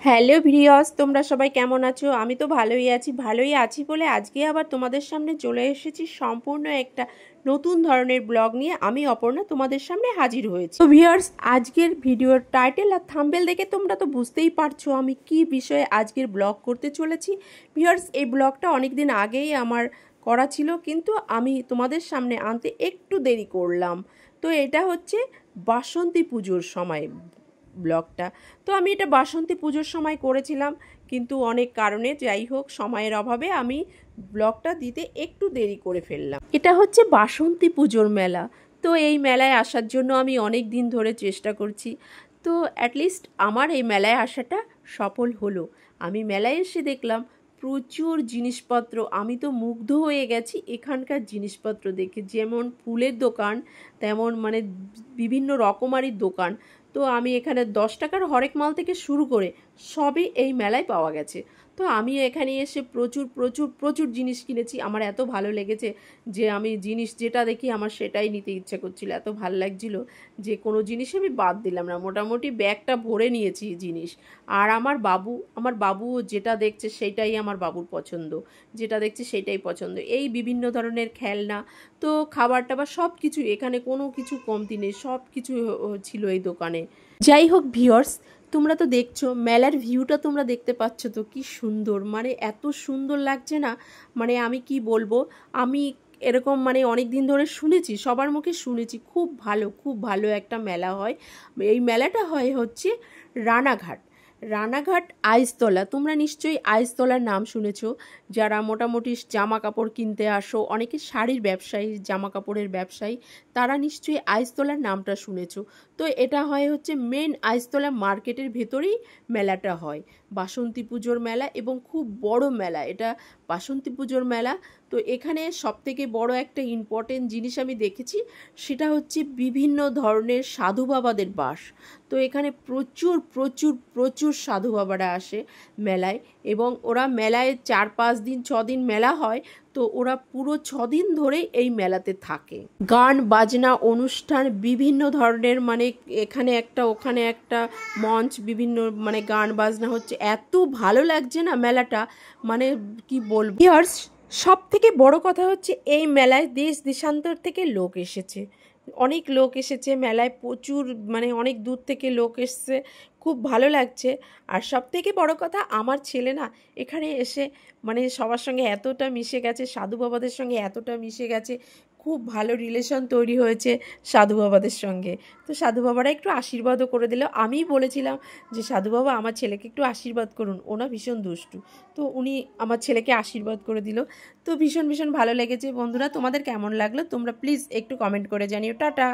Hello viewers, তোমরা সবাই কেমন আছো? আমি তো ভালোই আছি বলে আজকে আবার তোমাদের সামনে চলে এসেছি সম্পূর্ণ একটা নতুন ধরনের ব্লগ নিয়ে। আমি অপর্ণা তোমাদের সামনে হাজির হয়েছি। তো ভিউয়ার্স, আজকের ভিডিওর টাইটেল আর থাম্বনেল দেখে তোমরা তো বুঝতেই পারছো আমি কি বিষয়ে আজকের ব্লগ করতে চলেছি। ভিউয়ার্স, এই ব্লগটা অনেকদিন আগেই আমার করা ছিল, কিন্তু আমি তোমাদের সামনে আনতে একটু দেরি করলাম। তো এটা হচ্ছে বাসন্তী পুজোর সময় ব্লগটা। তো আমি এটা বাসন্তী পুজোর সময় করেছিলাম, কিন্তু অনেক কারণে, যাই হোক, সময়ের অভাবে আমি ব্লগটা দিতে একটু দেরি করে ফেললাম। এটা হচ্ছে বাসন্তী পুজোর মেলা। তো এই মেলায় আসার জন্য আমি অনেক দিন ধরে চেষ্টা করছি। তো অ্যাটলিস্ট আমার এই মেলায় আসাটা সফল হলো। আমি মেলায় এসে দেখলাম প্রচুর জিনিসপত্র। আমি তো মুগ্ধ হয়ে গেছি এখানকার জিনিসপত্র দেখে। যেমন ফুলের দোকান, তেমন বিভিন্ন রকমারি দোকান। তো আমি এখানে 10 টাকার হরেক মাল থেকে শুরু করে সবই এই মেলায় পাওয়া গেছে। তো আমি এখানে এসে প্রচুর প্রচুর প্রচুর জিনিস কিনেছি। আমার এত ভালো লেগেছে যে আমি জিনিস যেটা দেখি আমার সেটাই নিতে ইচ্ছা করছিল। এত ভালো লাগছিল যে কোনো জিনিস আমি বাদ দিলাম না। মোটামুটি ব্যাগটা ভরে নিয়েছি জিনিস। আর আমার বাবু যেটা দেখছে সেটাই আমার বাবুর পছন্দ, যেটা দেখছে সেটাই পছন্দ। এই বিভিন্ন ধরনের খেলনা, তো খাবার টাবার সব কিছু, এখানে কোনো কিছু কমতি নেই, সব কিছু ছিল এই দোকানে। যাই হোক ভিউয়ার্স, তোমরা তো দেখছো মেলার ভিউটা, তোমরা দেখতে পাচ্ছ তো কি সুন্দর, এত সুন্দর লাগছে না, আমি কি বলবো। আমি এরকম অনেক দিন ধরে শুনেছি, সবার মুখে শুনেছি খুব ভালো একটা মেলা হয়। এই মেলাটা হচ্ছে রানাঘাট আইসতলা। তোমরা নিশ্চয়ই আইসতলার নাম শুনেছো। যারা মোটামুটি জামা কাপড় কিনতে আসো, অনেকে শাড়ির ব্যবসায়ী, জামা কাপড়ের ব্যবসায়ী, তারা নিশ্চয়ই আইসতলার নামটা শুনেছো। তো এটা হচ্ছে মেন আইসতলা মার্কেটের ভেতরেই মেলাটা হয়। বাসন্তী পুজোর মেলা, এবং খুব বড় মেলা এটা, বাসন্তী পুজোর মেলা। তো এখানে সবথেকে বড় একটা ইম্পর্টেন্ট জিনিস আমি দেখেছি, সেটা হচ্ছে বিভিন্ন ধরনের সাধু বাবাদের বাস। তো এখানে প্রচুর প্রচুর প্রচুর সাধু বাবারা আসে মেলায়, এবং ওরা মেলায় 4-5 দিন 6 দিন মেলা হয়। তো ওরা পুরো 6 দিন ধরে এই মেলাতে থাকে। গান বাজনা অনুষ্ঠান বিভিন্ন ধরনের, এখানে একটা ওখানে একটা মঞ্চ, বিভিন্ন গান বাজনা হচ্ছে। এত ভালো লাগছে না মেলাটা, কি বলবো। সব থেকে বড় কথা হচ্ছে এই মেলায় দেশ দেশান্তর থেকে লোক এসেছে, অনেক লোক এসেছে মেলায়, প্রচুর অনেক দূর থেকে লোক এসছে। খুব ভালো লাগছে। আর সব থেকে বড় কথা, আমার ছেলে না এখানে এসে সবার সঙ্গে এতটা মিশে গেছে, সাধু বাবাদের সঙ্গে এতটা মিশে গেছে, খুব ভালো রিলেশন তৈরি হয়েছে সাধু বাবাদের সঙ্গে। তো সাধু বাবারা একটু আশীর্বাদও করে দিল। আমিই বলেছিলাম যে সাধু বাবা আমার ছেলেকে একটু আশীর্বাদ করুন, ওনা ভীষণ দুষ্টু। তো উনি আমার ছেলেকে আশীর্বাদ করে দিল। তো ভীষণ ভীষণ ভালো লেগেছে। বন্ধুরা, তোমাদের কেমন লাগলো তোমরা প্লিজ একটু কমেন্ট করে জানিও। টাটা।